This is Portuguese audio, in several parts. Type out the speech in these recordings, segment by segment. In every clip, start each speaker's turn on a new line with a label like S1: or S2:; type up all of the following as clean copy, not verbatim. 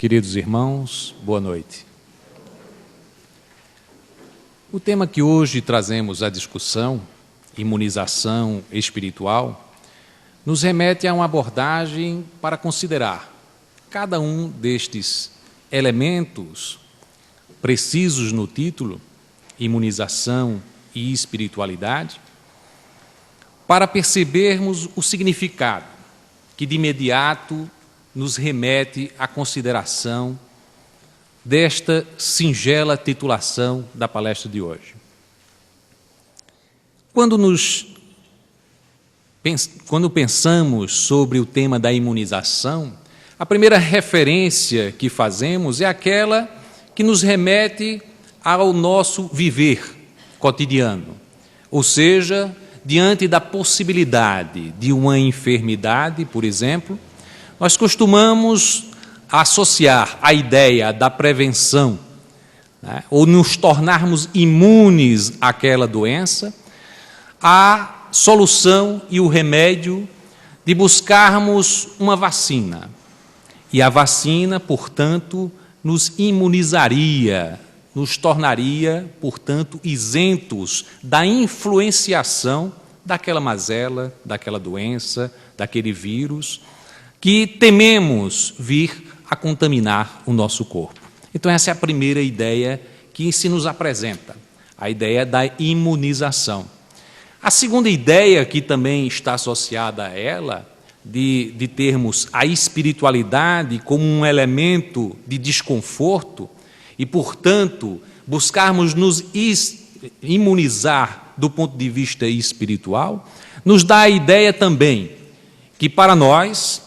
S1: Queridos irmãos, boa noite. O tema que hoje trazemos à discussão, imunização espiritual, nos remete a uma abordagem para considerar cada um destes elementos precisos no título, imunização e espiritualidade, para percebermos o significado que de imediato nos remete à consideração desta singela titulação da palestra de hoje. Quando pensamos sobre o tema da imunização, a primeira referência que fazemos é aquela que nos remete ao nosso viver cotidiano, ou seja, diante da possibilidade de uma enfermidade, por exemplo, nós costumamos associar a ideia da prevenção, né, ou nos tornarmos imunes àquela doença, à solução e o remédio de buscarmos uma vacina. E a vacina, portanto, nos imunizaria, nos tornaria, portanto, isentos da influenciação daquela mazela, daquela doença, daquele vírus, que tememos vir a contaminar o nosso corpo. Então essa é a primeira ideia que se nos apresenta, a ideia da imunização. A segunda ideia que também está associada a ela, de termos a espiritualidade como um elemento de desconforto e, portanto, buscarmos nos imunizar do ponto de vista espiritual, nos dá a ideia também que para nós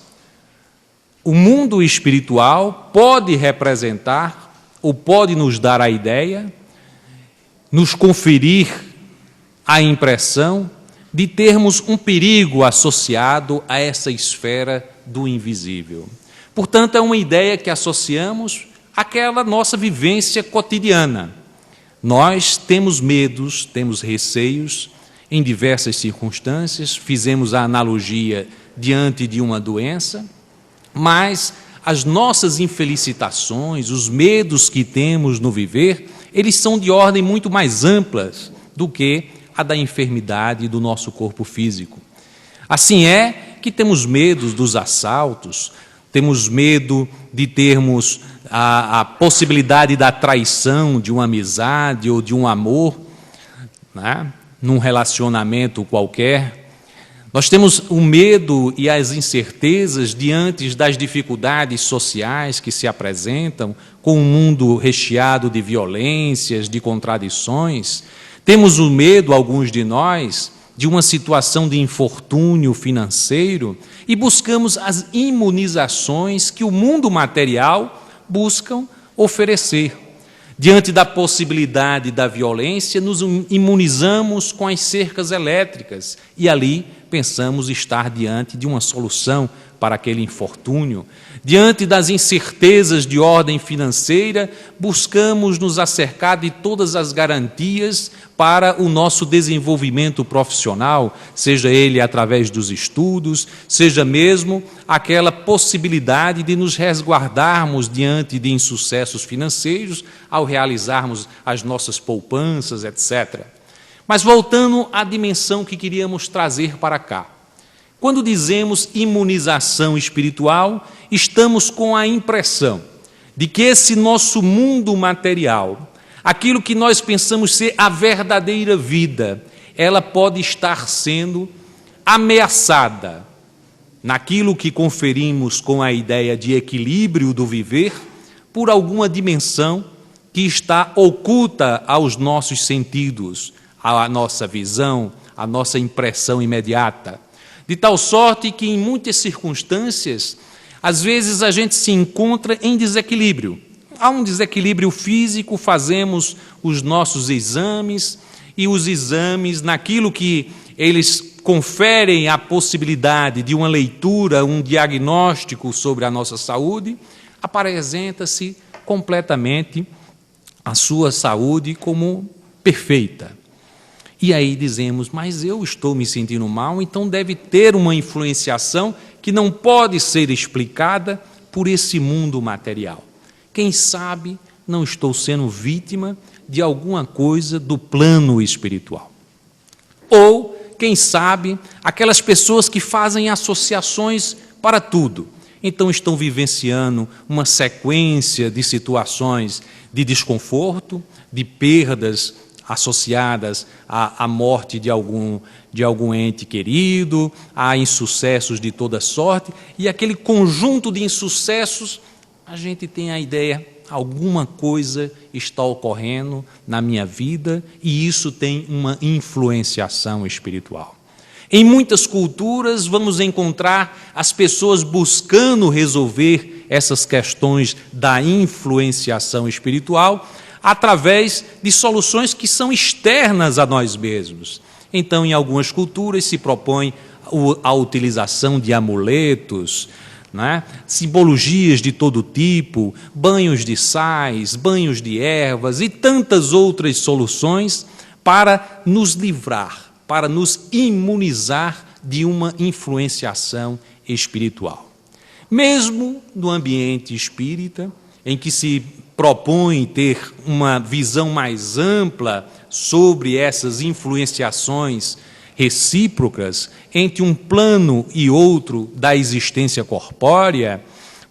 S1: o mundo espiritual pode representar, ou pode nos dar a ideia, nos conferir a impressão de termos um perigo associado a essa esfera do invisível. Portanto, é uma ideia que associamos àquela nossa vivência cotidiana. Nós temos medos, temos receios em diversas circunstâncias, fizemos a analogia diante de uma doença, mas as nossas infelicitações, os medos que temos no viver, eles são de ordem muito mais amplas do que a da enfermidade do nosso corpo físico. Assim é que temos medo dos assaltos, temos medo de termos a possibilidade da traição de uma amizade ou de um amor, né, num relacionamento qualquer. Nós temos o medo e as incertezas diante das dificuldades sociais que se apresentam, com um mundo recheado de violências, de contradições. Temos o medo, alguns de nós, de uma situação de infortúnio financeiro e buscamos as imunizações que o mundo material buscam oferecer. Diante da possibilidade da violência, nos imunizamos com as cercas elétricas e ali pensamos estar diante de uma solução para aquele infortúnio. Diante das incertezas de ordem financeira, buscamos nos acercar de todas as garantias para o nosso desenvolvimento profissional, seja ele através dos estudos, seja mesmo aquela possibilidade de nos resguardarmos diante de insucessos financeiros ao realizarmos as nossas poupanças, etc. Mas voltando à dimensão que queríamos trazer para cá. Quando dizemos imunização espiritual, estamos com a impressão de que esse nosso mundo material, aquilo que nós pensamos ser a verdadeira vida, ela pode estar sendo ameaçada naquilo que conferimos com a ideia de equilíbrio do viver, por alguma dimensão que está oculta aos nossos sentidos, à nossa visão, à nossa impressão imediata. De tal sorte que, em muitas circunstâncias, às vezes a gente se encontra em desequilíbrio. Há um desequilíbrio físico, fazemos os nossos exames, e os exames, naquilo que eles conferem a possibilidade de uma leitura, um diagnóstico sobre a nossa saúde, apresenta-se completamente a sua saúde como perfeita. E aí dizemos, mas eu estou me sentindo mal, então deve ter uma influenciação que não pode ser explicada por esse mundo material. Quem sabe não estou sendo vítima de alguma coisa do plano espiritual. Ou, quem sabe, aquelas pessoas que fazem associações para tudo. Então estão vivenciando uma sequência de situações de desconforto, de perdas associadas à morte de algum ente querido, a insucessos de toda sorte, e aquele conjunto de insucessos, a gente tem a ideia, alguma coisa está ocorrendo na minha vida e isso tem uma influenciação espiritual. Em muitas culturas vamos encontrar as pessoas buscando resolver essas questões da influenciação espiritual através de soluções que são externas a nós mesmos. Então, em algumas culturas se propõe a utilização de amuletos, né? Simbologias de todo tipo, banhos de sais, banhos de ervas e tantas outras soluções para nos livrar, para nos imunizar de uma influenciação espiritual. Mesmo no ambiente espírita, em que se propõe ter uma visão mais ampla sobre essas influenciações recíprocas entre um plano e outro da existência corpórea,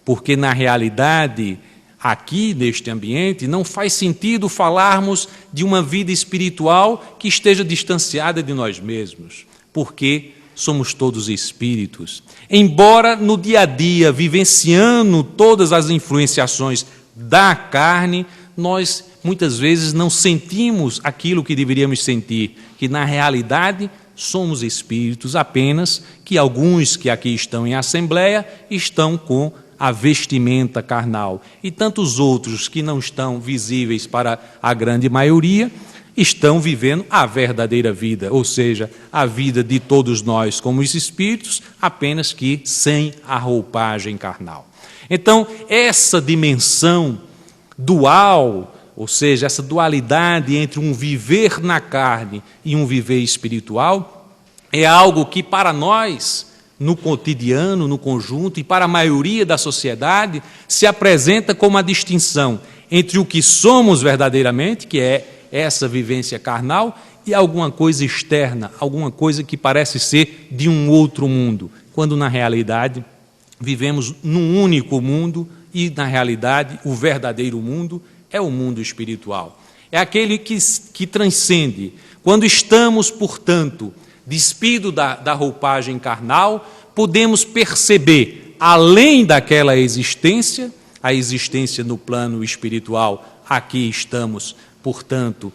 S1: porque na realidade, aqui neste ambiente, não faz sentido falarmos de uma vida espiritual que esteja distanciada de nós mesmos, porque somos todos espíritos. Embora no dia a dia, vivenciando todas as influenciações da carne, nós muitas vezes não sentimos aquilo que deveríamos sentir, que na realidade somos espíritos apenas, que alguns que aqui estão em assembleia estão com a vestimenta carnal e tantos outros que não estão visíveis para a grande maioria estão vivendo a verdadeira vida, ou seja, a vida de todos nós como os espíritos, apenas que sem a roupagem carnal. Então, essa dimensão dual, ou seja, essa dualidade entre um viver na carne e um viver espiritual, é algo que para nós, no cotidiano, no conjunto, e para a maioria da sociedade, se apresenta como a distinção entre o que somos verdadeiramente, que é essa vivência carnal, e alguma coisa externa, alguma coisa que parece ser de um outro mundo, quando na realidade vivemos num único mundo e na realidade o verdadeiro mundo é o mundo espiritual. É aquele que transcende. Quando estamos, portanto, despido da roupagem carnal, podemos perceber, além daquela existência, a existência no plano espiritual, aqui estamos, portanto,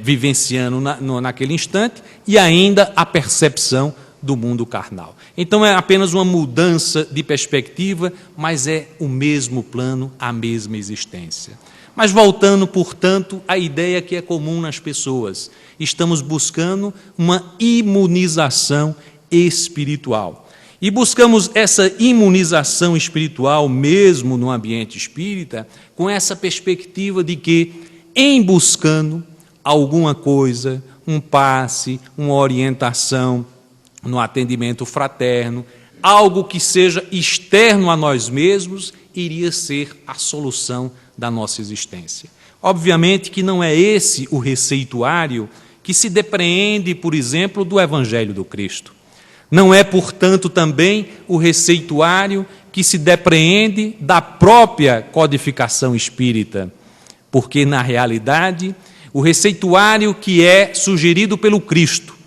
S1: vivenciando naquele instante, e ainda a percepção do mundo carnal. Então é apenas uma mudança de perspectiva, mas é o mesmo plano, a mesma existência. Mas voltando, portanto, à ideia que é comum nas pessoas, estamos buscando uma imunização espiritual. E buscamos essa imunização espiritual mesmo no ambiente espírita, com essa perspectiva de que, em buscando alguma coisa, um passe, uma orientação no atendimento fraterno, algo que seja externo a nós mesmos, iria ser a solução da nossa existência. Obviamente que não é esse o receituário que se depreende, por exemplo, do Evangelho do Cristo. Não é, portanto, também o receituário que se depreende da própria codificação espírita, porque, na realidade, o receituário que é sugerido pelo Cristo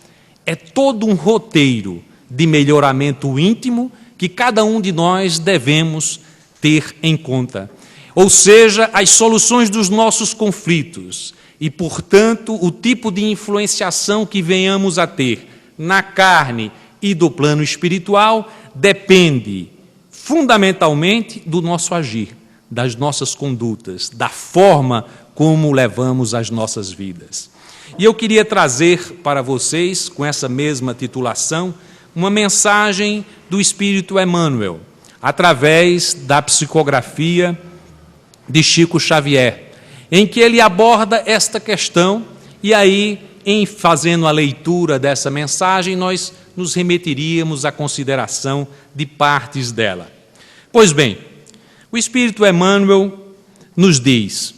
S1: é todo um roteiro de melhoramento íntimo que cada um de nós devemos ter em conta. Ou seja, as soluções dos nossos conflitos e, portanto, o tipo de influenciação que venhamos a ter na carne e do plano espiritual depende fundamentalmente do nosso agir, das nossas condutas, da forma como levamos as nossas vidas. E eu queria trazer para vocês, com essa mesma titulação, uma mensagem do Espírito Emmanuel, através da psicografia de Chico Xavier, em que ele aborda esta questão, e aí, em fazendo a leitura dessa mensagem, nós nos remeteríamos à consideração de partes dela. Pois bem, O Espírito Emmanuel nos diz: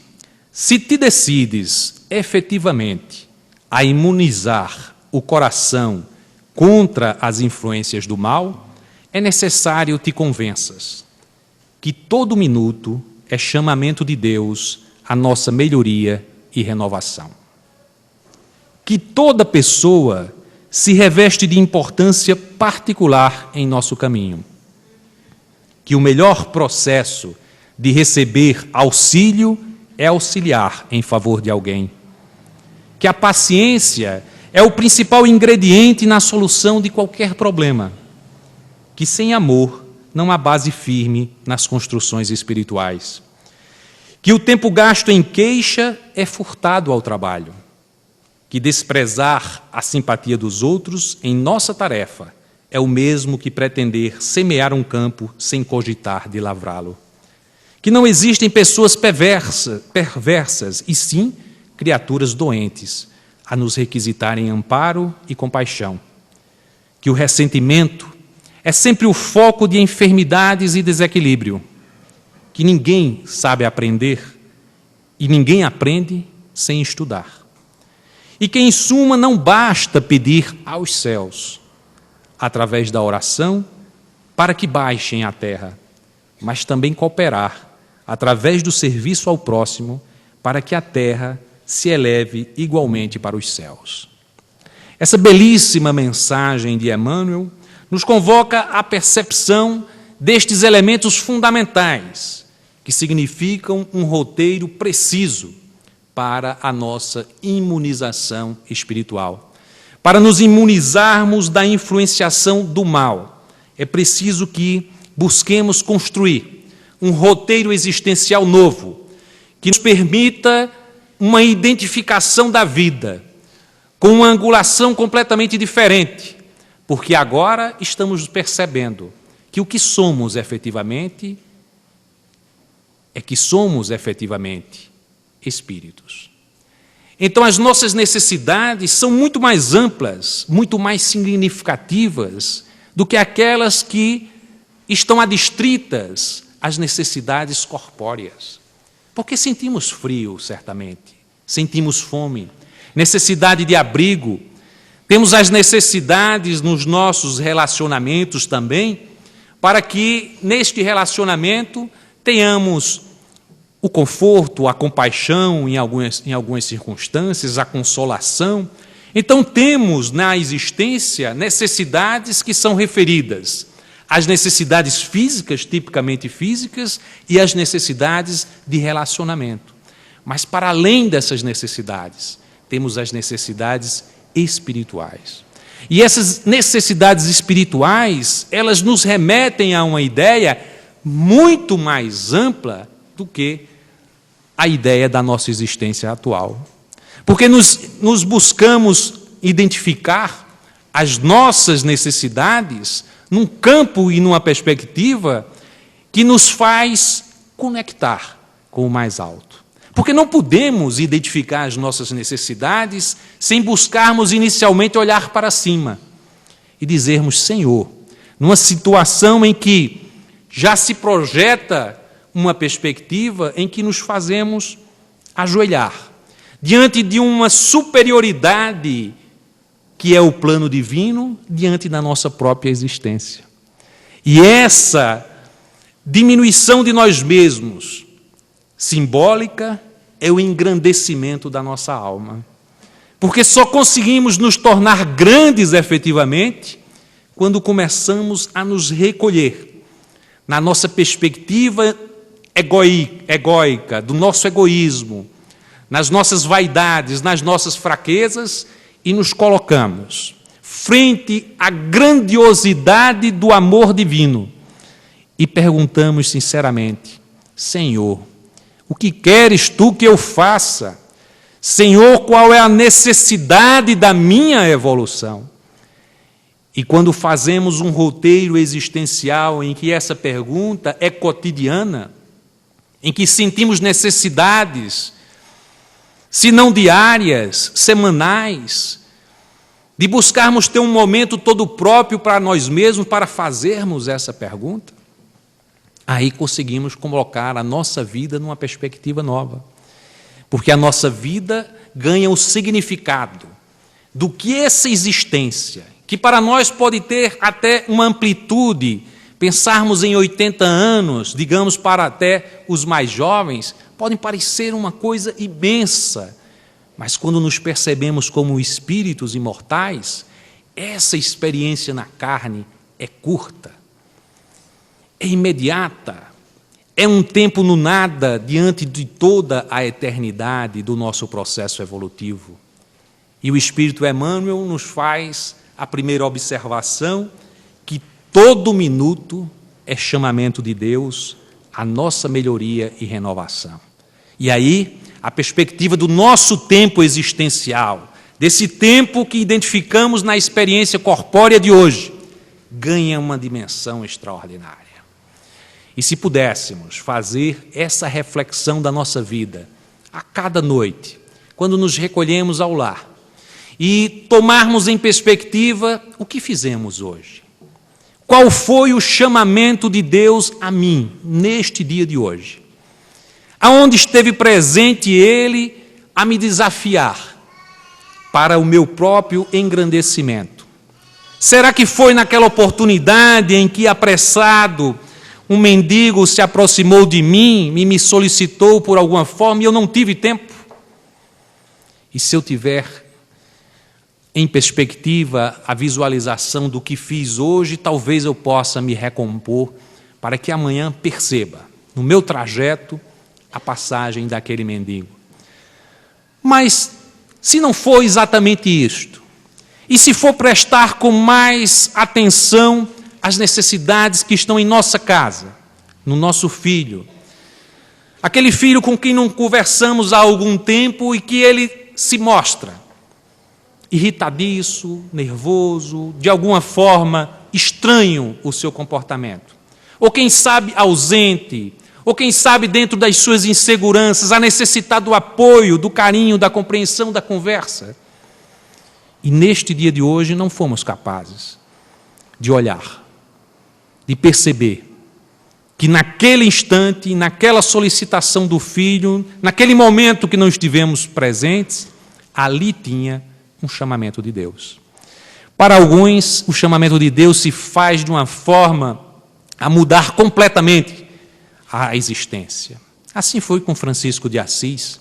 S1: se te decides efetivamente a imunizar o coração contra as influências do mal, é necessário te convenças que todo minuto é chamamento de Deus à nossa melhoria e renovação. Que toda pessoa se reveste de importância particular em nosso caminho. Que o melhor processo de receber auxílio é auxiliar em favor de alguém. Que a paciência é o principal ingrediente na solução de qualquer problema. Que sem amor não há base firme nas construções espirituais. Que o tempo gasto em queixa é furtado ao trabalho. Que desprezar a simpatia dos outros em nossa tarefa é o mesmo que pretender semear um campo sem cogitar de lavrá-lo. Que não existem pessoas perversas, e sim criaturas doentes, a nos requisitarem amparo e compaixão. Que o ressentimento é sempre o foco de enfermidades e desequilíbrio. Que ninguém sabe aprender e ninguém aprende sem estudar. E que, em suma, não basta pedir aos céus, através da oração, para que baixem à terra, mas também cooperar, através do serviço ao próximo, para que a terra se eleve igualmente para os céus. Essa belíssima mensagem de Emmanuel nos convoca à percepção destes elementos fundamentais, que significam um roteiro preciso para a nossa imunização espiritual. Para nos imunizarmos da influenciação do mal, é preciso que busquemos construir um roteiro existencial novo, que nos permita uma identificação da vida, com uma angulação completamente diferente, porque agora estamos percebendo que o que somos efetivamente é que somos efetivamente espíritos. Então as nossas necessidades são muito mais amplas, muito mais significativas do que aquelas que estão adstritas às necessidades corpóreas. Porque sentimos frio, certamente, sentimos fome, necessidade de abrigo, temos as necessidades nos nossos relacionamentos também, para que neste relacionamento tenhamos o conforto, a compaixão em algumas circunstâncias, a consolação. Então temos na existência necessidades que são referidas às necessidades físicas, tipicamente físicas, e às necessidades de relacionamento. Mas para além dessas necessidades, temos as necessidades espirituais. E essas necessidades espirituais, elas nos remetem a uma ideia muito mais ampla do que a ideia da nossa existência atual. Porque nos buscamos identificar as nossas necessidades num campo e numa perspectiva que nos faz conectar com o mais alto. Porque não podemos identificar as nossas necessidades sem buscarmos inicialmente olhar para cima e dizermos: Senhor, numa situação em que já se projeta uma perspectiva em que nos fazemos ajoelhar diante de uma superioridade que é o plano divino, diante da nossa própria existência. E essa diminuição de nós mesmos, simbólica, é o engrandecimento da nossa alma. Porque só conseguimos nos tornar grandes efetivamente quando começamos a nos recolher na nossa perspectiva egóica, do nosso egoísmo, nas nossas vaidades, nas nossas fraquezas, e nos colocamos frente à grandiosidade do amor divino e perguntamos sinceramente: Senhor, o que queres tu que eu faça? Senhor, qual é a necessidade da minha evolução? E quando fazemos um roteiro existencial em que essa pergunta é cotidiana, em que sentimos necessidades, se não diárias, semanais, de buscarmos ter um momento todo próprio para nós mesmos, para fazermos essa pergunta, aí conseguimos colocar a nossa vida numa perspectiva nova. Porque a nossa vida ganha o significado do que essa existência, que para nós pode ter até uma amplitude, pensarmos em 80 anos, digamos para até os mais jovens, podem parecer uma coisa imensa, mas quando nos percebemos como espíritos imortais, essa experiência na carne é curta, é imediata, é um tempo no nada diante de toda a eternidade do nosso processo evolutivo. E o Espírito Emmanuel nos faz a primeira observação que todo minuto é chamamento de Deus à nossa melhoria e renovação. E aí, a perspectiva do nosso tempo existencial, desse tempo que identificamos na experiência corpórea de hoje, ganha uma dimensão extraordinária. E se pudéssemos fazer essa reflexão da nossa vida a cada noite, quando nos recolhemos ao lar, e tomarmos em perspectiva o que fizemos hoje. Qual foi o chamamento de Deus a mim, neste dia de hoje? Aonde esteve presente Ele a me desafiar para o meu próprio engrandecimento? Será que foi naquela oportunidade em que, apressado, um mendigo se aproximou de mim e me solicitou por alguma forma e eu não tive tempo? E se eu tiver em perspectiva a visualização do que fiz hoje, talvez eu possa me recompor para que amanhã perceba, no meu trajeto, a passagem daquele mendigo. Mas, se não for exatamente isto, e se for prestar com mais atenção às necessidades que estão em nossa casa, no nosso filho, aquele filho com quem não conversamos há algum tempo e que ele se mostra irritadiço, nervoso, de alguma forma estranho o seu comportamento, ou quem sabe ausente, ou quem sabe dentro das suas inseguranças, a necessitar do apoio, do carinho, da compreensão, da conversa. E neste dia de hoje não fomos capazes de olhar, de perceber que naquele instante, naquela solicitação do filho, naquele momento que não estivemos presentes, ali tinha um chamamento de Deus. Para alguns, o chamamento de Deus se faz de uma forma a mudar completamente a existência. Assim foi com Francisco de Assis.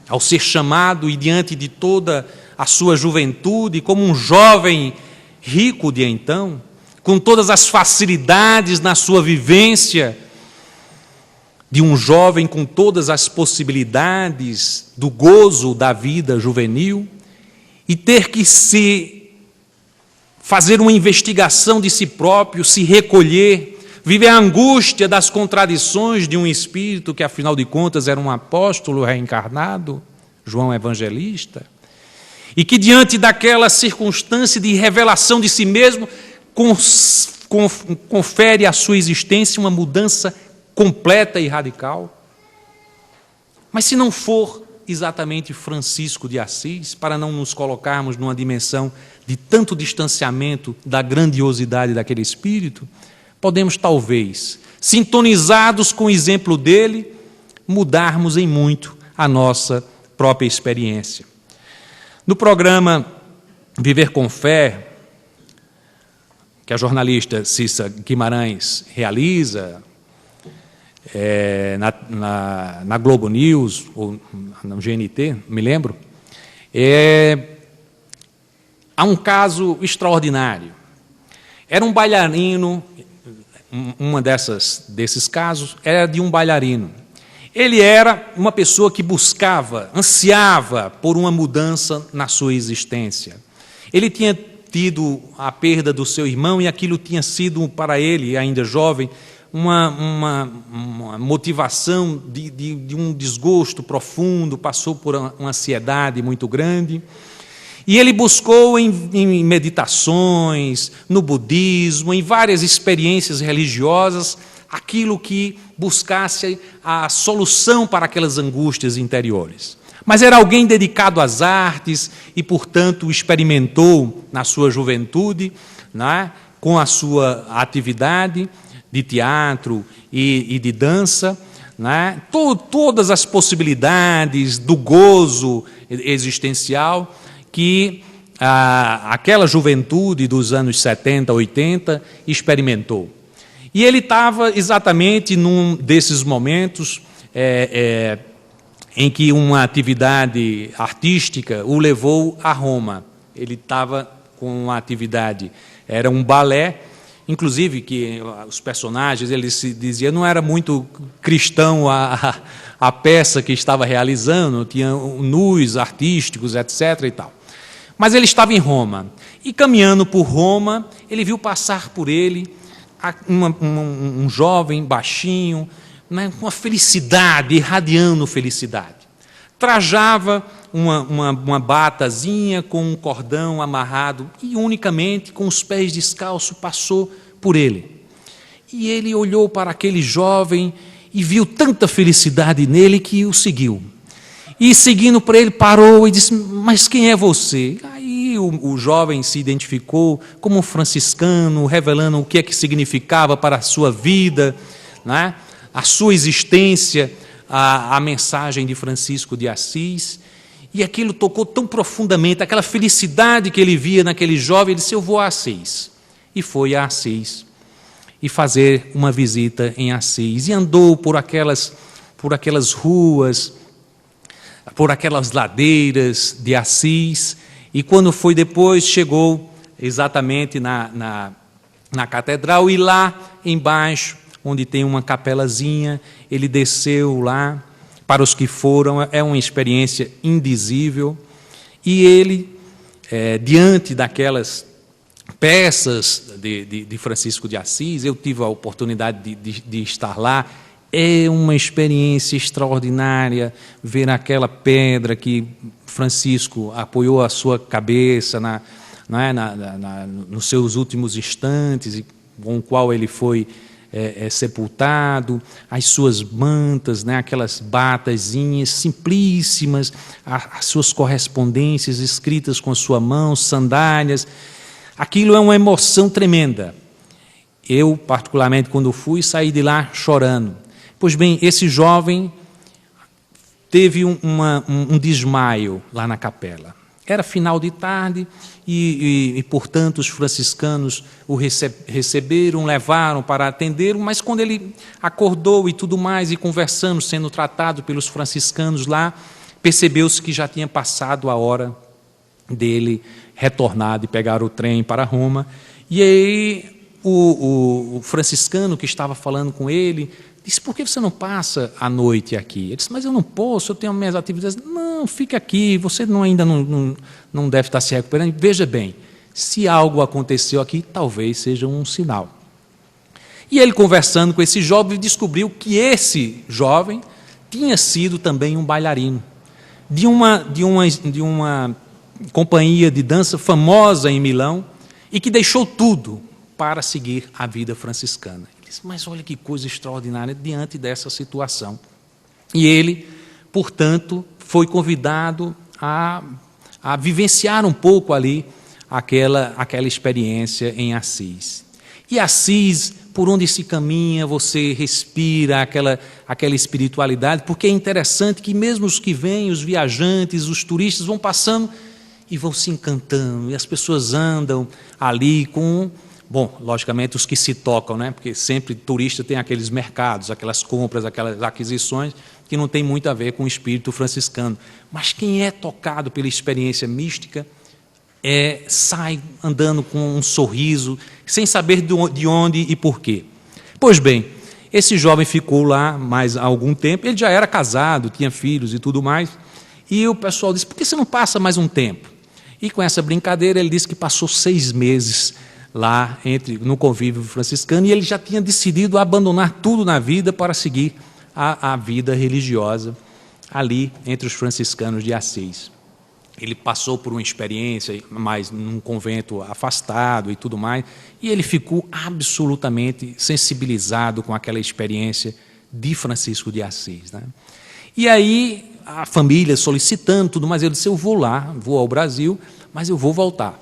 S1: Ao ser chamado e diante de toda a sua juventude, como um jovem rico de então, com todas as facilidades na sua vivência, de um jovem com todas as possibilidades do gozo da vida juvenil, e ter que fazer uma investigação de si próprio, se recolher, viver a angústia das contradições de um espírito que, afinal de contas, era um apóstolo reencarnado, João Evangelista, e que, diante daquela circunstância de revelação de si mesmo, confere à sua existência uma mudança completa e radical. Mas se não for exatamente Francisco de Assis, para não nos colocarmos numa dimensão de tanto distanciamento da grandiosidade daquele espírito, podemos talvez, sintonizados com o exemplo dele, mudarmos em muito a nossa própria experiência. No programa Viver com Fé, que a jornalista Cissa Guimarães realiza, na Globo News, ou no GNT, me lembro, há um caso extraordinário. Era um bailarino, desses casos era de um bailarino. Ele era uma pessoa que buscava, ansiava por uma mudança na sua existência. Ele tinha tido a perda do seu irmão e aquilo tinha sido para ele, ainda jovem, uma motivação de um desgosto profundo, passou por uma ansiedade muito grande. E ele buscou em meditações, no budismo, em várias experiências religiosas, aquilo que buscasse a solução para aquelas angústias interiores. Mas era alguém dedicado às artes e, portanto, experimentou na sua juventude, né, com a sua atividade, de teatro e de dança, né? Todas as possibilidades do gozo existencial que aquela juventude dos anos 70, 80 experimentou. E ele estava exatamente num desses momentos em que uma atividade artística o levou a Roma. Ele estava com uma atividade, era um balé, inclusive que os personagens, ele se dizia, não era muito cristão a peça que estava realizando, tinha nus artísticos, etc. e tal. Mas ele estava em Roma, e caminhando por Roma, ele viu passar por ele um jovem baixinho, né, com uma felicidade, irradiando felicidade. Trajava uma batazinha com um cordão amarrado e unicamente com os pés descalços passou por ele. E ele olhou para aquele jovem e viu tanta felicidade nele que o seguiu. E seguindo para ele parou e disse, mas quem é você? Aí o jovem se identificou como um franciscano, revelando o que é que significava para a sua vida, né? A sua existência, a mensagem de Francisco de Assis. E aquilo tocou tão profundamente, aquela felicidade que ele via naquele jovem, ele disse, eu vou a Assis. E foi a Assis, e fazer uma visita em Assis. E andou por aquelas ruas, por aquelas ladeiras de Assis, e quando foi depois, chegou exatamente na catedral, e lá embaixo, onde tem uma capelazinha, ele desceu lá. Para os que foram, é uma experiência indizível. E ele, diante daquelas peças de Francisco de Assis, eu tive a oportunidade de estar lá, é uma experiência extraordinária ver aquela pedra que Francisco apoiou a sua cabeça nos seus últimos instantes, e com o qual ele foi sepultado, as suas mantas, né, aquelas batazinhas simplíssimas, as suas correspondências escritas com a sua mão, sandálias. Aquilo é uma emoção tremenda. Eu, particularmente, quando fui, saí de lá chorando. Pois bem, esse jovem teve um desmaio lá na capela. Era final de tarde e, portanto, os franciscanos o receberam, levaram para atender, mas quando ele acordou e tudo mais, e conversando, sendo tratado pelos franciscanos lá, percebeu-se que já tinha passado a hora dele retornar e pegar o trem para Roma. E aí o franciscano que estava falando com ele disse, por que você não passa a noite aqui? Ele disse, mas eu não posso, eu tenho minhas atividades. Não, fica aqui, você ainda não deve estar se recuperando. Veja bem, se algo aconteceu aqui, talvez seja um sinal. E ele, conversando com esse jovem, descobriu que esse jovem tinha sido também um bailarino de uma companhia de dança famosa em Milão, e que deixou tudo para seguir a vida franciscana. Mas olha que coisa extraordinária diante dessa situação. E ele, portanto, foi convidado a vivenciar um pouco ali aquela experiência em Assis. E Assis, por onde se caminha, você respira aquela espiritualidade, porque é interessante que mesmo os que vêm, os viajantes, os turistas, vão passando e vão se encantando, e as pessoas andam ali com... Bom, logicamente os que se tocam, né? Porque sempre turista tem aqueles mercados, aquelas compras, aquelas aquisições que não tem muito a ver com o espírito franciscano. Mas quem é tocado pela experiência mística sai andando com um sorriso, sem saber de onde e por quê. Pois bem, esse jovem ficou lá mais algum tempo, ele já era casado, tinha filhos e tudo mais, e o pessoal disse, por que você não passa mais um tempo? E com essa brincadeira ele disse que passou 6 meses lá no convívio franciscano, e ele já tinha decidido abandonar tudo na vida para seguir a vida religiosa ali entre os franciscanos de Assis. Ele passou por uma experiência, mas num convento afastado e tudo mais, e ele ficou absolutamente sensibilizado com aquela experiência de Francisco de Assis, né? E aí a família solicitando tudo mais, ele disse, eu vou lá, vou ao Brasil, mas eu vou voltar.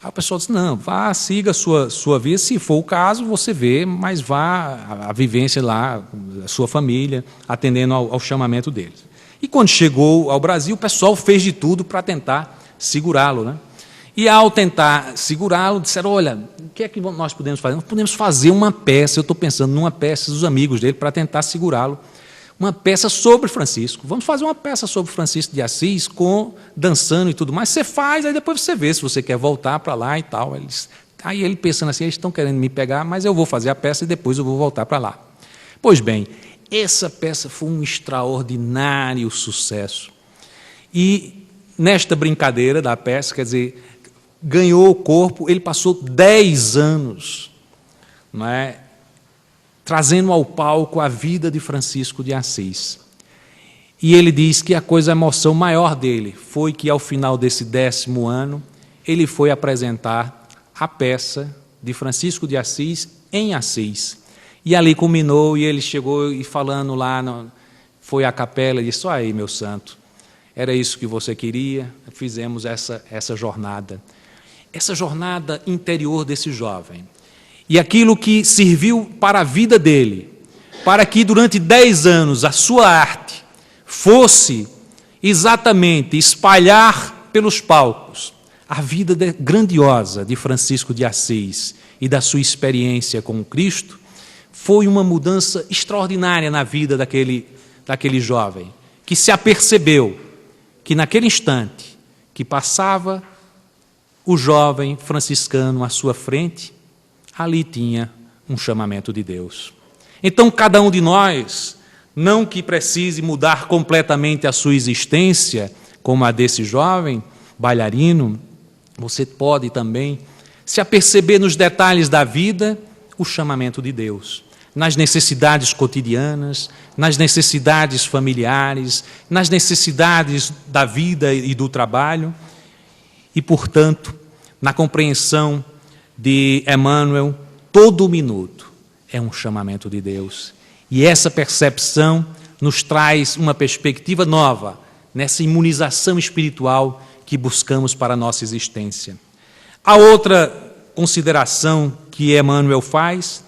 S1: Aí o pessoal disse, não, vá, siga a sua vida, se for o caso, você vê, mas vá a vivência lá, a sua família, atendendo ao chamamento deles. E quando chegou ao Brasil, o pessoal fez de tudo para tentar segurá-lo, né? E ao tentar segurá-lo, disseram, olha, o que é que nós podemos fazer? Nós podemos fazer uma peça, eu estou pensando numa peça dos amigos dele para tentar segurá-lo, uma peça sobre Francisco. Vamos fazer uma peça sobre Francisco de Assis, dançando e tudo mais. Você faz, aí depois você vê se você quer voltar para lá e tal. Aí ele pensando assim, eles estão querendo me pegar, mas eu vou fazer a peça e depois eu vou voltar para lá. Pois bem, essa peça foi um extraordinário sucesso. E nesta brincadeira da peça, quer dizer, ganhou o corpo, ele passou 10 anos, não é, trazendo ao palco a vida de Francisco de Assis. E ele diz que a emoção maior dele foi que, ao final desse 10º ano, ele foi apresentar a peça de Francisco de Assis em Assis. E ali culminou, e ele chegou e falando lá, foi à capela e disse, aí, meu santo, era isso que você queria, fizemos essa jornada. Essa jornada interior desse jovem. E aquilo que serviu para a vida dele, para que durante 10 anos a sua arte fosse exatamente espalhar pelos palcos a vida grandiosa de Francisco de Assis e da sua experiência com Cristo, foi uma mudança extraordinária na vida daquele jovem, que se apercebeu que naquele instante que passava o jovem franciscano à sua frente, ali tinha um chamamento de Deus. Então, cada um de nós, não que precise mudar completamente a sua existência, como a desse jovem bailarino, você pode também se aperceber nos detalhes da vida o chamamento de Deus, nas necessidades cotidianas, nas necessidades familiares, nas necessidades da vida e do trabalho, e, portanto, na compreensão de Emmanuel, todo minuto é um chamamento de Deus. E essa percepção nos traz uma perspectiva nova nessa imunização espiritual que buscamos para a nossa existência. A outra consideração que Emmanuel faz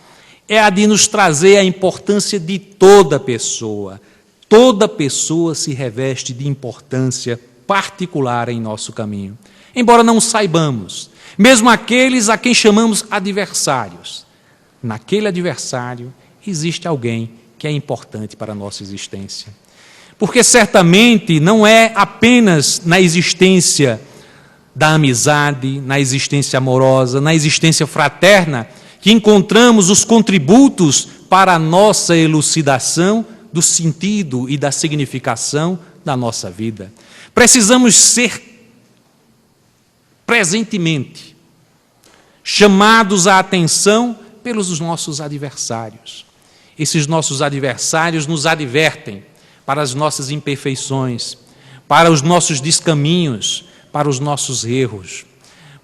S1: é a de nos trazer a importância de toda pessoa. Toda pessoa se reveste de importância particular em nosso caminho. Embora não saibamos, mesmo aqueles a quem chamamos adversários, naquele adversário existe alguém que é importante para a nossa existência. Porque certamente não é apenas na existência da amizade, na existência amorosa, na existência fraterna, que encontramos os contributos para a nossa elucidação do sentido e da significação da nossa vida. Precisamos ser presentemente chamados à atenção pelos nossos adversários. Esses nossos adversários nos advertem para as nossas imperfeições, para os nossos descaminhos, para os nossos erros.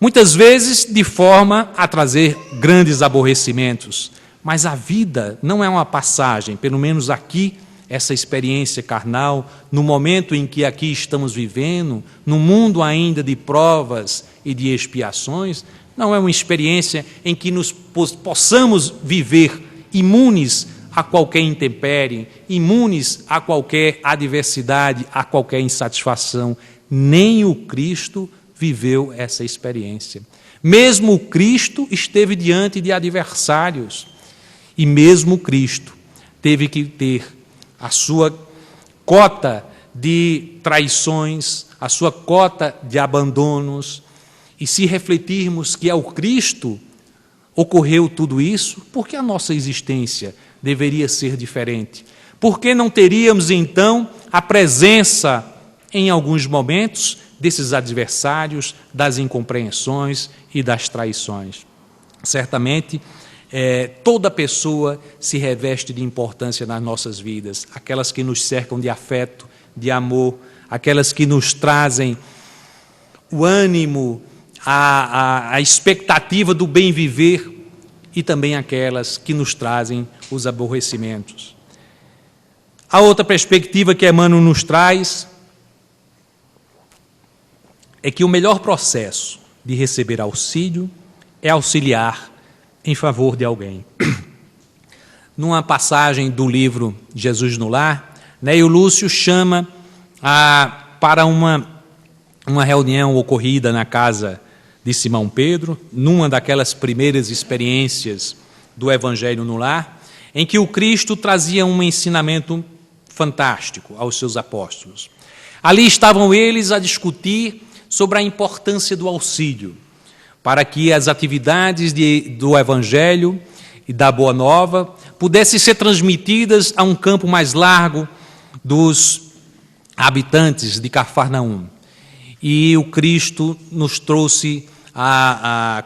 S1: Muitas vezes de forma a trazer grandes aborrecimentos, mas a vida não é uma passagem, pelo menos aqui, essa experiência carnal, no momento em que aqui estamos vivendo, no mundo ainda de provas e de expiações, não é uma experiência em que nos possamos viver imunes a qualquer intempérie, imunes a qualquer adversidade, a qualquer insatisfação. Nem o Cristo viveu essa experiência. Mesmo o Cristo esteve diante de adversários e mesmo o Cristo teve que ter a sua cota de traições, a sua cota de abandonos. E se refletirmos que ao Cristo ocorreu tudo isso, por que a nossa existência deveria ser diferente? Por que não teríamos, então, a presença, em alguns momentos, desses adversários, das incompreensões e das traições? Certamente, toda pessoa se reveste de importância nas nossas vidas, aquelas que nos cercam de afeto, de amor, aquelas que nos trazem o ânimo, a expectativa do bem viver e também aquelas que nos trazem os aborrecimentos. A outra perspectiva que Emmanuel nos traz é que o melhor processo de receber auxílio é auxiliar em favor de alguém. Numa passagem do livro Jesus no Lar, Neio Lúcio chama para uma reunião ocorrida na casa de Simão Pedro, numa daquelas primeiras experiências do Evangelho no Lar, em que o Cristo trazia um ensinamento fantástico aos seus apóstolos. Ali estavam eles a discutir sobre a importância do auxílio, para que as atividades do Evangelho e da Boa Nova pudessem ser transmitidas a um campo mais largo dos habitantes de Cafarnaum. E o Cristo nos trouxe,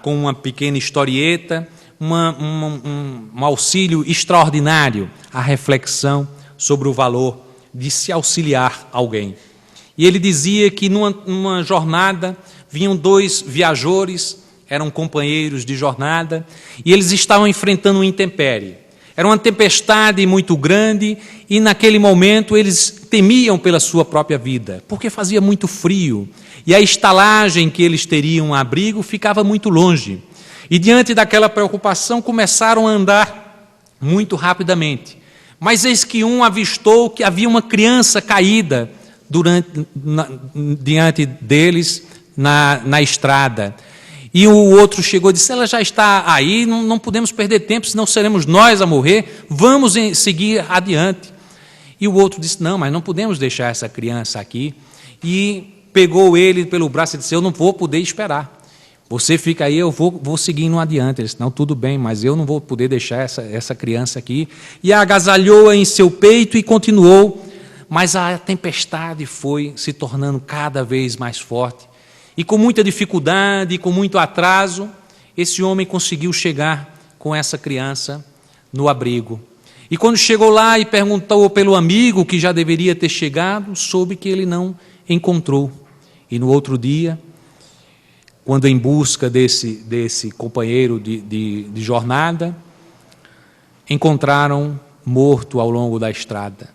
S1: com uma pequena historieta, um auxílio extraordinário à reflexão sobre o valor de se auxiliar alguém. E ele dizia que numa jornada vinham 2 viajores, eram companheiros de jornada, e eles estavam enfrentando uma intempérie. Era uma tempestade muito grande e naquele momento eles temiam pela sua própria vida, porque fazia muito frio e a estalagem que eles teriam abrigo ficava muito longe. E diante daquela preocupação começaram a andar muito rapidamente. Mas eis que um avistou que havia uma criança caída diante deles na estrada. E o outro chegou e disse, ela já está aí, não podemos perder tempo, senão seremos nós a morrer, vamos seguir adiante. E o outro disse, não, mas não podemos deixar essa criança aqui. E pegou ele pelo braço e disse, eu não vou poder esperar. Você fica aí, eu vou seguindo adiante. Ele disse, não, tudo bem, mas eu não vou poder deixar essa criança aqui. E agasalhou-a em seu peito e continuou, mas a tempestade foi se tornando cada vez mais forte. E com muita dificuldade, com muito atraso, esse homem conseguiu chegar com essa criança no abrigo. E quando chegou lá e perguntou pelo amigo que já deveria ter chegado, soube que ele não encontrou. E no outro dia, quando em busca desse companheiro de jornada, encontraram morto ao longo da estrada.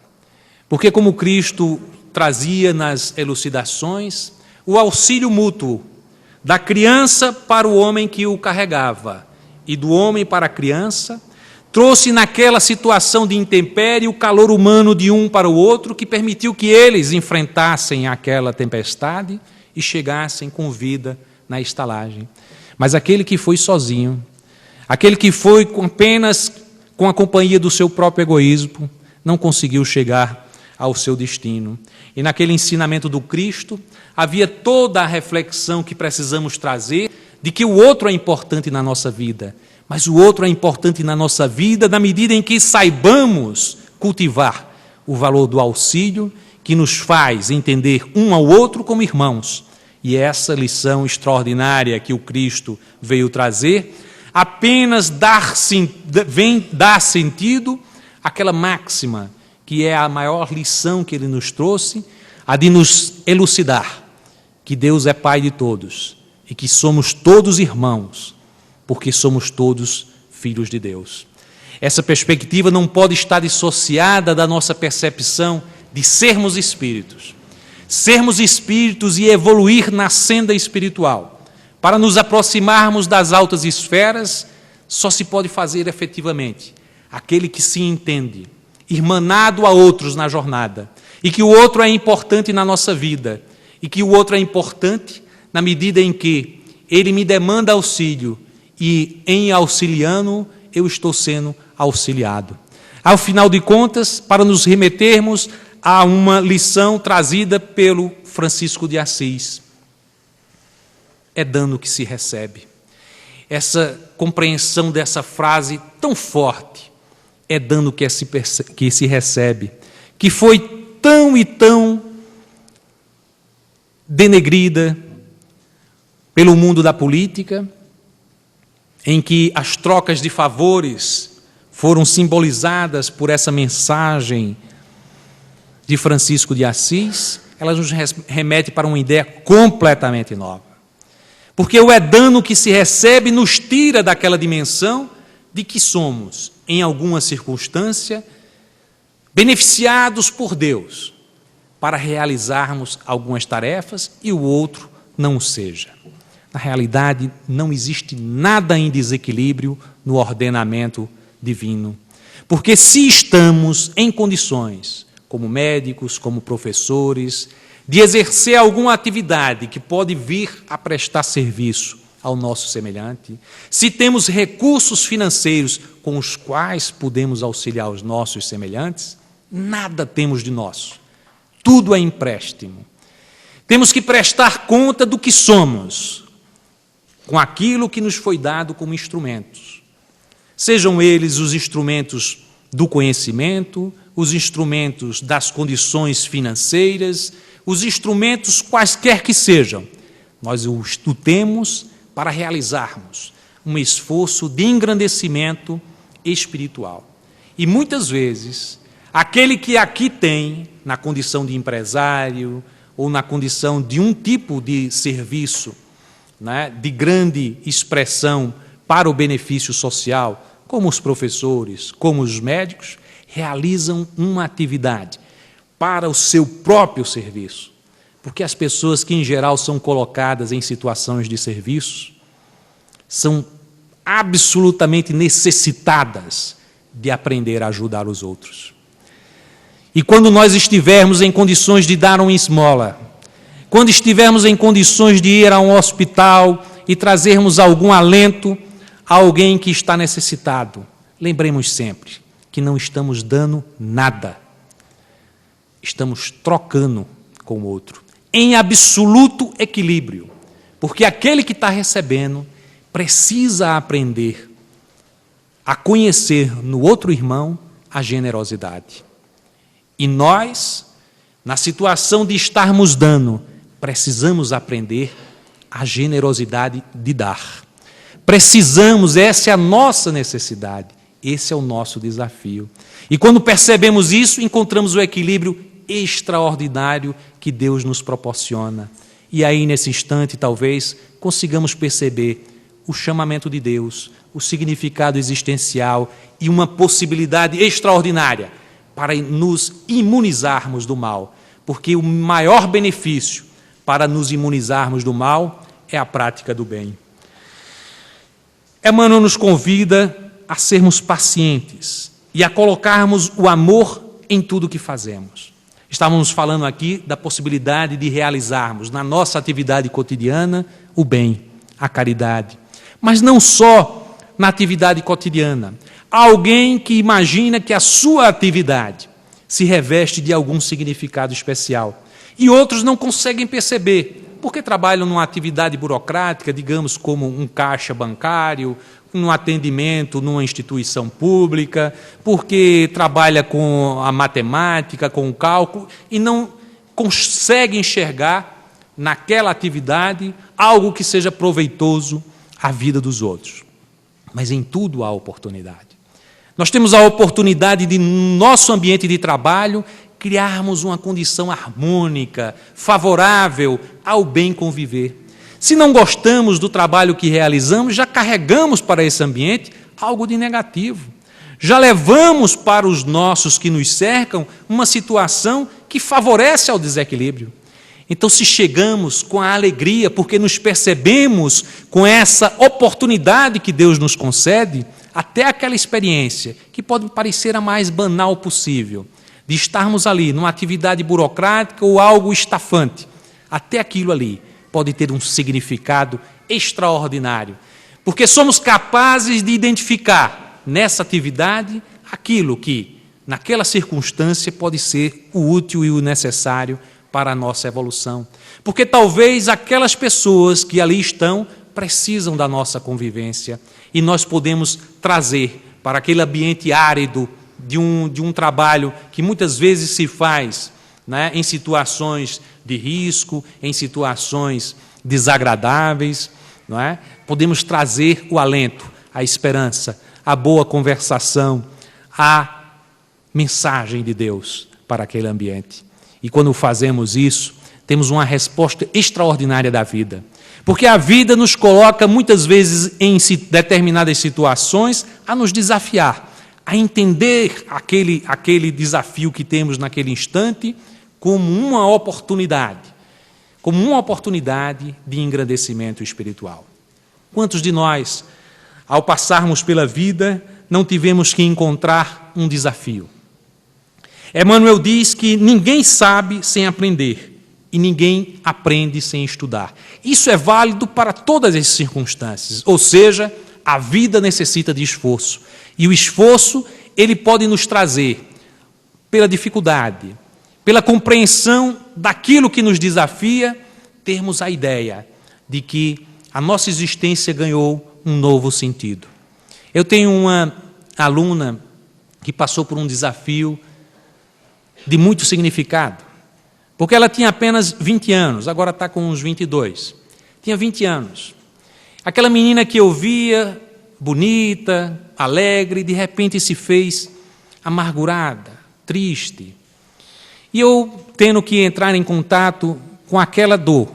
S1: Porque como Cristo trazia nas elucidações, o auxílio mútuo da criança para o homem que o carregava e do homem para a criança, trouxe naquela situação de intempérie o calor humano de um para o outro, que permitiu que eles enfrentassem aquela tempestade e chegassem com vida na estalagem. Mas aquele que foi sozinho, aquele que foi apenas com a companhia do seu próprio egoísmo, não conseguiu chegar ao seu destino. E naquele ensinamento do Cristo, havia toda a reflexão que precisamos trazer de que o outro é importante na nossa vida, mas o outro é importante na nossa vida na medida em que saibamos cultivar o valor do auxílio que nos faz entender um ao outro como irmãos. E essa lição extraordinária que o Cristo veio trazer apenas vem dar sentido àquela máxima que é a maior lição que ele nos trouxe, a de nos elucidar que Deus é Pai de todos e que somos todos irmãos, porque somos todos filhos de Deus. Essa perspectiva não pode estar dissociada da nossa percepção de sermos espíritos e evoluir na senda espiritual. Para nos aproximarmos das altas esferas, só se pode fazer efetivamente aquele que se entende irmanado a outros na jornada, e que o outro é importante na nossa vida, e que o outro é importante na medida em que ele me demanda auxílio, e em auxiliando eu estou sendo auxiliado. Ao final de contas, para nos remetermos a uma lição trazida pelo Francisco de Assis, é dando que se recebe. Essa compreensão dessa frase tão forte, é dando que se recebe, que foi tão e tão denegrida pelo mundo da política, em que as trocas de favores foram simbolizadas por essa mensagem de Francisco de Assis. Ela nos remete para uma ideia completamente nova. Porque o é dano que se recebe nos tira daquela dimensão de que somos, em alguma circunstância, beneficiados por Deus para realizarmos algumas tarefas e o outro não o seja. Na realidade, não existe nada em desequilíbrio no ordenamento divino. Porque se estamos em condições, como médicos, como professores, de exercer alguma atividade que pode vir a prestar serviço ao nosso semelhante, se temos recursos financeiros com os quais podemos auxiliar os nossos semelhantes, nada temos de nosso. Tudo é empréstimo. Temos que prestar conta do que somos, com aquilo que nos foi dado como instrumentos. Sejam eles os instrumentos do conhecimento, os instrumentos das condições financeiras, os instrumentos quaisquer que sejam. Nós o temos para realizarmos um esforço de engrandecimento espiritual. E muitas vezes, aquele que aqui tem, na condição de empresário, ou na condição de um tipo de serviço, né, de grande expressão para o benefício social, como os professores, como os médicos, realizam uma atividade para o seu próprio serviço. Porque as pessoas que, em geral, são colocadas em situações de serviço são absolutamente necessitadas de aprender a ajudar os outros. E quando nós estivermos em condições de dar uma esmola, quando estivermos em condições de ir a um hospital e trazermos algum alento a alguém que está necessitado, lembremos sempre que não estamos dando nada, estamos trocando com o outro, em absoluto equilíbrio, porque aquele que está recebendo precisa aprender a conhecer no outro irmão a generosidade. E nós, na situação de estarmos dando, precisamos aprender a generosidade de dar. Precisamos, essa é a nossa necessidade, esse é o nosso desafio. E quando percebemos isso, encontramos o equilíbrio extraordinário que Deus nos proporciona. E aí, nesse instante, talvez, consigamos perceber o chamamento de Deus, o significado existencial e uma possibilidade extraordinária para nos imunizarmos do mal. Porque o maior benefício para nos imunizarmos do mal é a prática do bem. Emmanuel nos convida a sermos pacientes e a colocarmos o amor em tudo o que fazemos. Estávamos falando aqui da possibilidade de realizarmos na nossa atividade cotidiana o bem, a caridade. Mas não só na atividade cotidiana. Há alguém que imagina que a sua atividade se reveste de algum significado especial. E outros não conseguem perceber, porque trabalham numa atividade burocrática, digamos como um caixa bancário, num atendimento numa instituição pública, porque trabalha com a matemática, com o cálculo, e não consegue enxergar naquela atividade algo que seja proveitoso à vida dos outros. Mas em tudo há oportunidade. Nós temos a oportunidade de, no nosso ambiente de trabalho, criarmos uma condição harmônica, favorável ao bem conviver. Se não gostamos do trabalho que realizamos, já carregamos para esse ambiente algo de negativo. Já levamos para os nossos que nos cercam uma situação que favorece ao desequilíbrio. Então, se chegamos com a alegria, porque nos percebemos com essa oportunidade que Deus nos concede, até aquela experiência, que pode parecer a mais banal possível, de estarmos ali numa atividade burocrática ou algo estafante, até aquilo ali pode ter um significado extraordinário, porque somos capazes de identificar nessa atividade aquilo que, naquela circunstância, pode ser o útil e o necessário para a nossa evolução. Porque talvez aquelas pessoas que ali estão precisam da nossa convivência e nós podemos trazer para aquele ambiente árido de um trabalho que muitas vezes se faz, né, em situações de risco, em situações desagradáveis, não é? Podemos trazer o alento, a esperança, a boa conversação, a mensagem de Deus para aquele ambiente. E quando fazemos isso, temos uma resposta extraordinária da vida. Porque a vida nos coloca muitas vezes em determinadas situações a nos desafiar, a entender aquele desafio que temos naquele instante como uma oportunidade, como uma oportunidade de engrandecimento espiritual. Quantos de nós, ao passarmos pela vida, não tivemos que encontrar um desafio? Emmanuel diz que ninguém sabe sem aprender e ninguém aprende sem estudar. Isso é válido para todas as circunstâncias, ou seja, a vida necessita de esforço. E o esforço, ele pode nos trazer, pela dificuldade, pela compreensão daquilo que nos desafia, termos a ideia de que a nossa existência ganhou um novo sentido. Eu tenho uma aluna que passou por um desafio de muito significado, porque ela tinha apenas 20 anos, agora está com uns 22. Tinha 20 anos. Aquela menina que eu via, bonita, alegre, de repente se fez amargurada, triste. E eu, tendo que entrar em contato com aquela dor,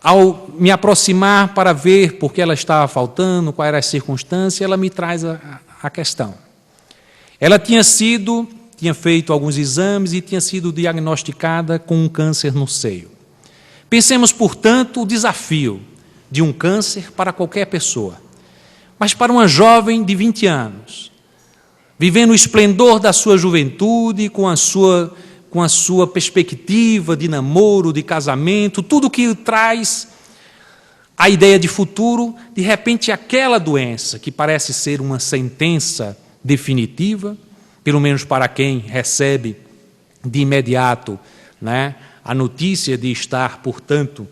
S1: ao me aproximar para ver por que ela estava faltando, qual era a circunstância, ela me traz a questão. Ela tinha feito alguns exames e tinha sido diagnosticada com um câncer no seio. Pensemos, portanto, o desafio de um câncer para qualquer pessoa. Mas para uma jovem de 20 anos, vivendo o esplendor da sua juventude, com a sua perspectiva de namoro, de casamento, tudo que traz a ideia de futuro, de repente aquela doença que parece ser uma sentença definitiva, pelo menos para quem recebe de imediato, né, a notícia de estar, portanto,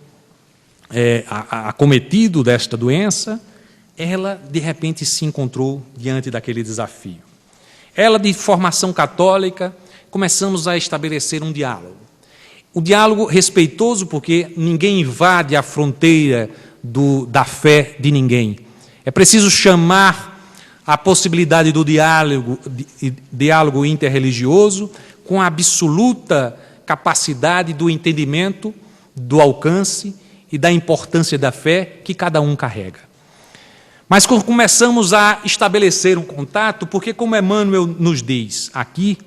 S1: acometido desta doença, ela de repente se encontrou diante daquele desafio. Ela, de formação católica, começamos a estabelecer um diálogo. Um diálogo respeitoso, porque ninguém invade a fronteira da fé de ninguém. É preciso chamar a possibilidade do diálogo interreligioso com a absoluta capacidade do entendimento, do alcance e da importância da fé que cada um carrega. Mas quando começamos a estabelecer um contato, porque como Emmanuel nos diz aqui,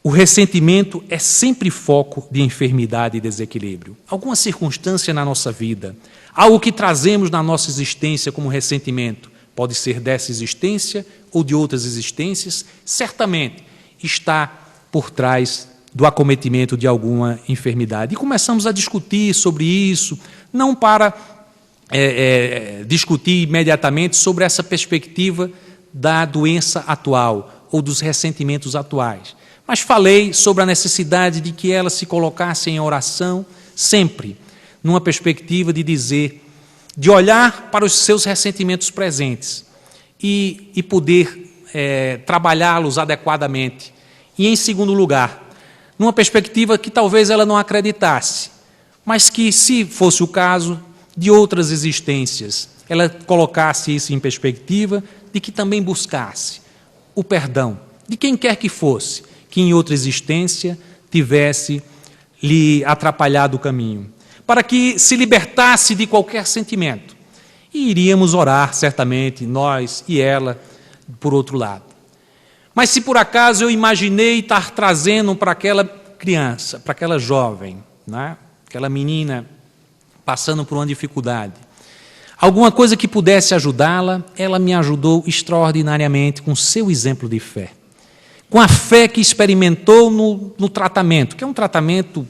S1: o ressentimento é sempre foco de enfermidade e desequilíbrio. Alguma circunstância na nossa vida, algo que trazemos na nossa existência como ressentimento, pode ser dessa existência ou de outras existências, certamente está por trás do acometimento de alguma enfermidade. E começamos a discutir sobre isso, não para discutir imediatamente sobre essa perspectiva da doença atual ou dos ressentimentos atuais, mas falei sobre a necessidade de que ela se colocasse em oração sempre, numa perspectiva de dizer, de olhar para os seus ressentimentos presentes e poder trabalhá-los adequadamente. E, em segundo lugar, numa perspectiva que talvez ela não acreditasse, mas que, se fosse o caso, de outras existências, ela colocasse isso em perspectiva de que também buscasse o perdão de quem quer que fosse, que em outra existência tivesse lhe atrapalhado o caminho, para que se libertasse de qualquer sentimento. E iríamos orar, certamente, nós e ela, por outro lado. Mas se por acaso eu imaginei estar trazendo para aquela criança, para aquela jovem, né, aquela menina passando por uma dificuldade, alguma coisa que pudesse ajudá-la, ela me ajudou extraordinariamente com seu exemplo de fé. Com a fé que experimentou no tratamento, que é um tratamento,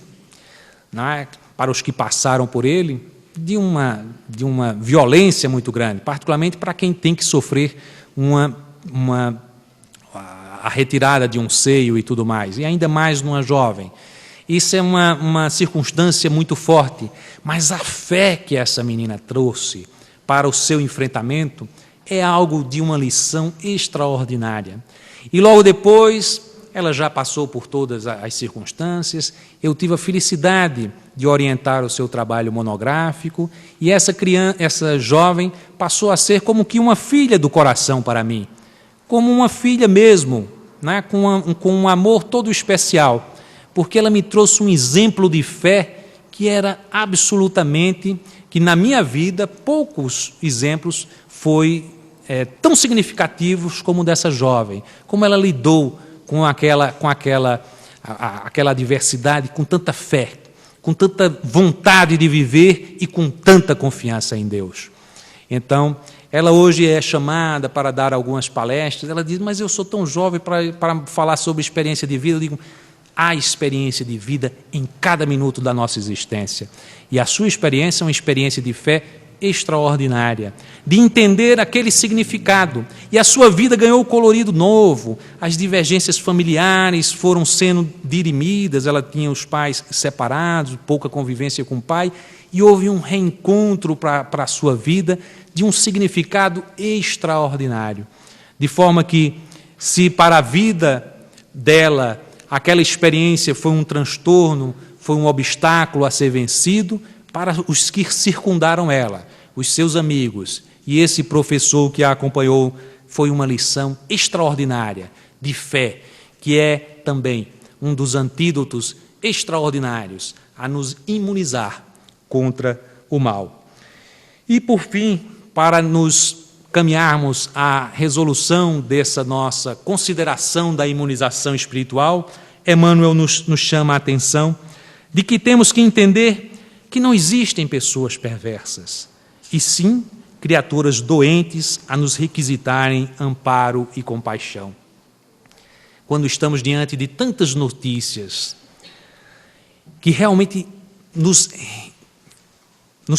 S1: né, para os que passaram por ele, de uma violência muito grande, particularmente para quem tem que sofrer a retirada de um seio e tudo mais, e ainda mais numa jovem. Isso é uma circunstância muito forte, mas a fé que essa menina trouxe para o seu enfrentamento é algo de uma lição extraordinária. E logo depois, ela já passou por todas as circunstâncias, eu tive a felicidade de orientar o seu trabalho monográfico, e essa jovem passou a ser como que uma filha do coração para mim, como uma filha mesmo, né, com um amor todo especial, porque ela me trouxe um exemplo de fé que era absolutamente, que na minha vida, poucos exemplos foi tão significativos como o dessa jovem, como ela lidou com aquela aquela adversidade com tanta fé, com tanta vontade de viver e com tanta confiança em Deus. Então, ela hoje é chamada para dar algumas palestras. Ela diz, mas eu sou tão jovem para falar sobre experiência de vida. Eu digo, há experiência de vida em cada minuto da nossa existência. E a sua experiência é uma experiência de fé extraordinária, de entender aquele significado. E a sua vida ganhou colorido novo. As divergências familiares foram sendo dirimidas. Ela tinha os pais separados, pouca convivência com o pai, e houve um reencontro para a sua vida de um significado extraordinário. De forma que, se para a vida dela aquela experiência foi um transtorno, foi um obstáculo a ser vencido, para os que circundaram ela, os seus amigos e esse professor que a acompanhou, foi uma lição extraordinária de fé, que é também um dos antídotos extraordinários a nos imunizar contra o mal. E, por fim, para nos caminharmos à resolução dessa nossa consideração da imunização espiritual, Emmanuel nos chama a atenção de que temos que entender que não existem pessoas perversas, e sim criaturas doentes a nos requisitarem amparo e compaixão. Quando estamos diante de tantas notícias que realmente nos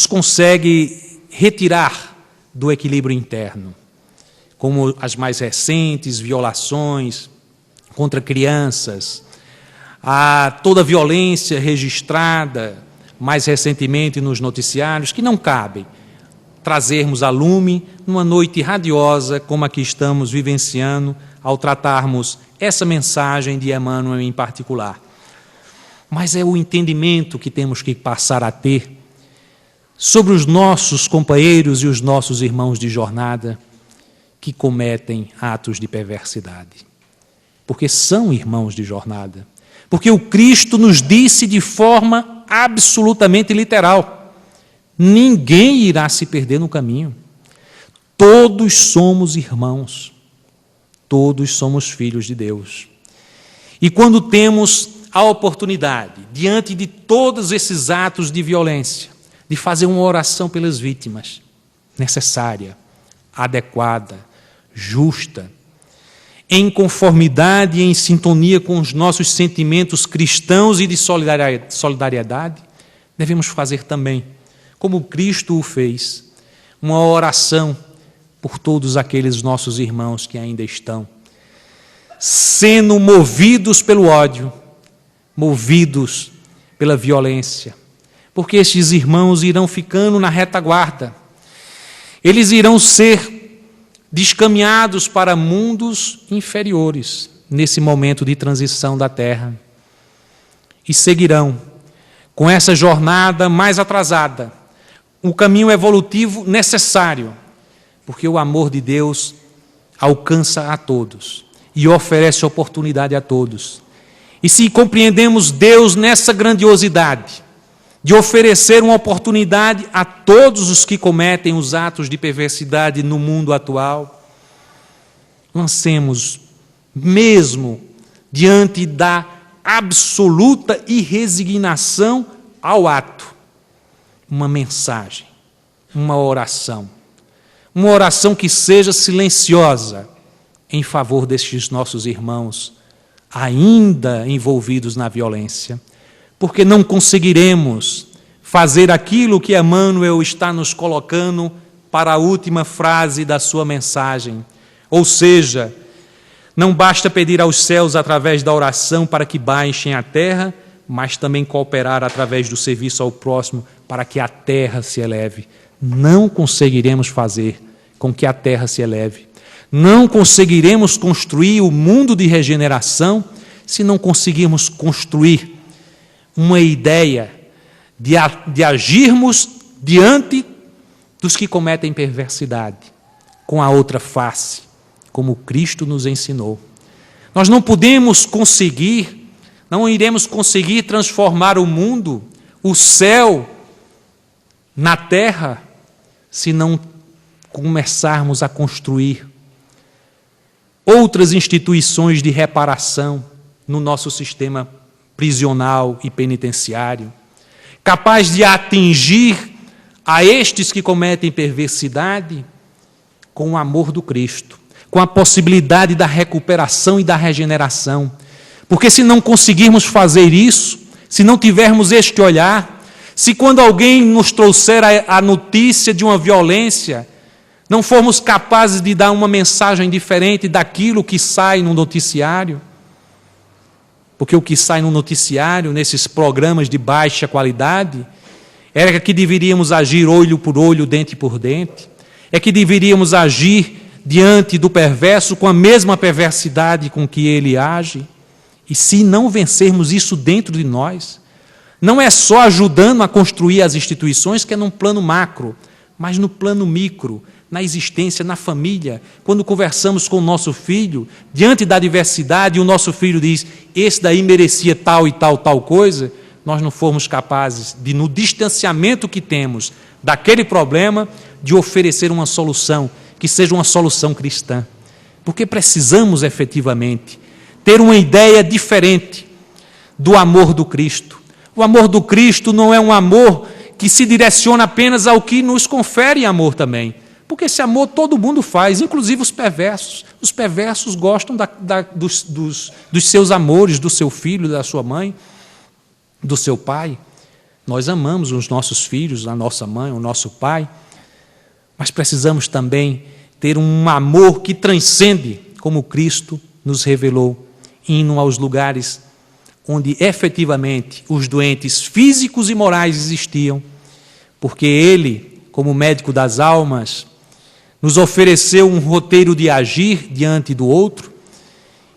S1: consegue retirar do equilíbrio interno, como as mais recentes violações contra crianças, toda a violência registrada mais recentemente nos noticiários, que não cabe trazermos a lume numa noite radiosa como a que estamos vivenciando ao tratarmos essa mensagem de Emmanuel em particular. Mas é o entendimento que temos que passar a ter sobre os nossos companheiros e os nossos irmãos de jornada que cometem atos de perversidade. Porque são irmãos de jornada. Porque o Cristo nos disse de forma absolutamente literal: ninguém irá se perder no caminho. Todos somos irmãos. Todos somos filhos de Deus. E quando temos a oportunidade, diante de todos esses atos de violência, de fazer uma oração pelas vítimas, necessária, adequada, justa, em conformidade e em sintonia com os nossos sentimentos cristãos e de solidariedade, devemos fazer também, como Cristo o fez, uma oração por todos aqueles nossos irmãos que ainda estão sendo movidos pelo ódio, movidos pela violência, porque estes irmãos irão ficando na retaguarda, eles irão ser descaminhados para mundos inferiores nesse momento de transição da Terra e seguirão com essa jornada mais atrasada, o caminho evolutivo necessário, porque o amor de Deus alcança a todos e oferece oportunidade a todos. E se compreendemos Deus nessa grandiosidade de oferecer uma oportunidade a todos os que cometem os atos de perversidade no mundo atual, lancemos, mesmo diante da absoluta irresignação ao ato, uma mensagem, uma oração que seja silenciosa em favor destes nossos irmãos ainda envolvidos na violência, porque não conseguiremos fazer aquilo que Emmanuel está nos colocando para a última frase da sua mensagem. Ou seja, não basta pedir aos céus através da oração para que baixem a terra, mas também cooperar através do serviço ao próximo para que a terra se eleve. Não conseguiremos fazer com que a terra se eleve. Não conseguiremos construir o mundo de regeneração se não conseguirmos construir uma ideia de agirmos diante dos que cometem perversidade, com a outra face, como Cristo nos ensinou. Nós não podemos conseguir, não iremos conseguir transformar o mundo, o céu, na terra, se não começarmos a construir outras instituições de reparação no nosso sistema prisional e penitenciário, capaz de atingir a estes que cometem perversidade com o amor do Cristo, com a possibilidade da recuperação e da regeneração. Porque se não conseguirmos fazer isso, se não tivermos este olhar, se quando alguém nos trouxer a notícia de uma violência, não formos capazes de dar uma mensagem diferente daquilo que sai no noticiário, porque o que sai no noticiário, nesses programas de baixa qualidade, é que deveríamos agir olho por olho, dente por dente, é que deveríamos agir diante do perverso com a mesma perversidade com que ele age. E se não vencermos isso dentro de nós, não é só ajudando a construir as instituições, que é num plano macro, mas no plano micro, na existência, na família. Quando conversamos com o nosso filho, diante da adversidade, e o nosso filho diz, esse daí merecia tal e tal coisa, nós não formos capazes de, no distanciamento que temos daquele problema, de oferecer uma solução, que seja uma solução cristã. Porque precisamos, efetivamente, ter uma ideia diferente do amor do Cristo. O amor do Cristo não é um amor que se direciona apenas ao que nos confere amor também. Porque esse amor todo mundo faz, inclusive os perversos. Os perversos gostam dos seus amores, do seu filho, da sua mãe, do seu pai. Nós amamos os nossos filhos, a nossa mãe, o nosso pai, mas precisamos também ter um amor que transcende, como Cristo nos revelou, indo aos lugares onde efetivamente os doentes físicos e morais existiam, porque Ele, como médico das almas, nos ofereceu um roteiro de agir diante do outro,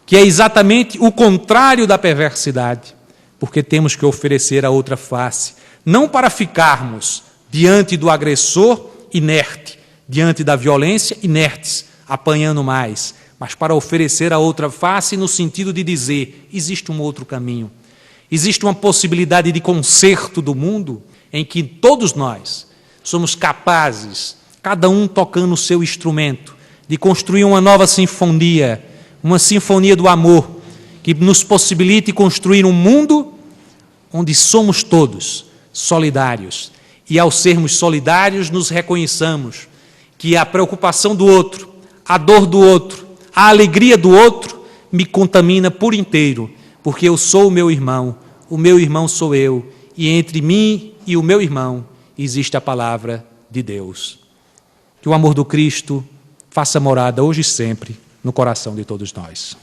S1: que é exatamente o contrário da perversidade, porque temos que oferecer a outra face, não para ficarmos diante do agressor inerte, diante da violência inertes, apanhando mais, mas para oferecer a outra face no sentido de dizer, existe um outro caminho, existe uma possibilidade de conserto do mundo em que todos nós somos capazes, cada um tocando o seu instrumento, de construir uma nova sinfonia, uma sinfonia do amor, que nos possibilite construir um mundo onde somos todos solidários. E ao sermos solidários, nos reconheçamos que a preocupação do outro, a dor do outro, a alegria do outro me contamina por inteiro, porque eu sou o meu irmão sou eu, e entre mim e o meu irmão existe a palavra de Deus. Que o amor do Cristo faça morada hoje e sempre no coração de todos nós.